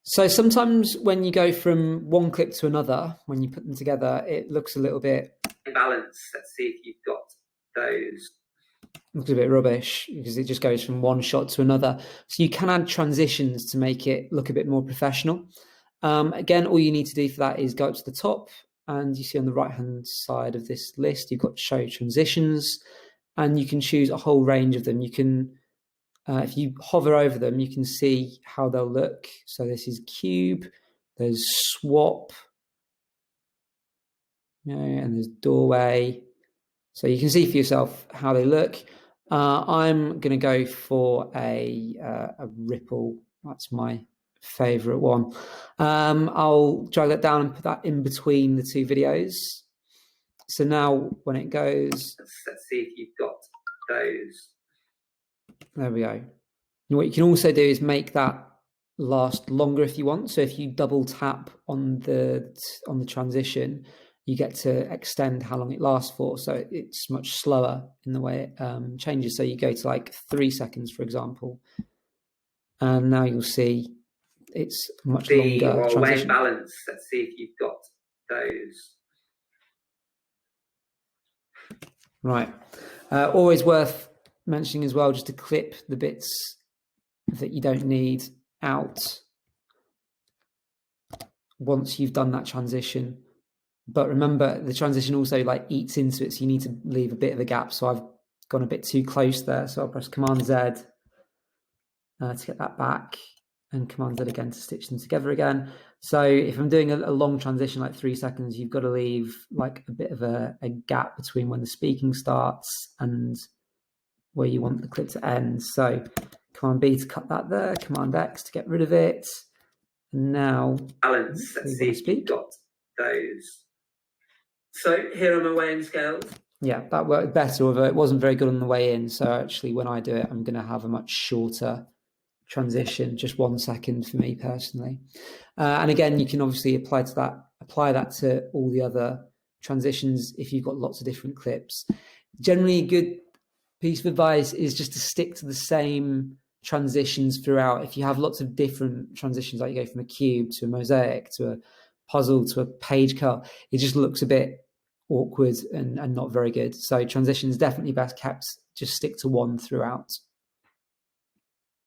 So sometimes when you go from one clip to another, when you put them together, it looks a little bit balance. Let's see if you've got those. Looks a bit rubbish because it just goes from one shot to another. So you can add transitions to make it look a bit more professional. Again, all you need to do for that is go up to the top, and you see on the right-hand side of this list, you've got show transitions, and you can choose a whole range of them. You can, if you hover over them, you can see how they'll look. So this is cube, there's swap, and there's doorway. So you can see for yourself how they look. I'm going to go for a ripple. That's my favorite one. I'll drag that down and put that in between the two videos. So now when it goes, let's see if you've got those. There we go. And what you can also do is make that last longer if you want. So if you double tap on the transition, you get to extend how long it lasts for. So it's much slower in the way it changes. So you go to like 3 seconds, for example, and now you'll see it's much longer transition. When balance, let's see if you've got those. Right. Always worth mentioning as well, just to clip the bits that you don't need out once you've done that transition. But remember, the transition also like eats into it, so you need to leave a bit of a gap. So I've gone a bit too close there. So I'll press Command Z to get that back, and Command Z again to stitch them together again. So if I'm doing a long transition, like 3 seconds, you've got to leave like a bit of a gap between when the speaking starts and where you want the clip to end. So Command B to cut that there, Command X to get rid of it. And now balance, let's see if you've got those. So here are my weighing scales. Yeah, that worked better, although it wasn't very good on the way in. So actually when I do it, I'm going to have a much shorter transition, just 1 second for me personally. And again, you can obviously apply that to all the other transitions if you've got lots of different clips. Generally, a good piece of advice is just to stick to the same transitions throughout. If you have lots of different transitions, like you go from a cube to a mosaic to a puzzle to a page cut, it just looks a bit awkward and not very good. So transitions definitely best kept, just stick to one throughout.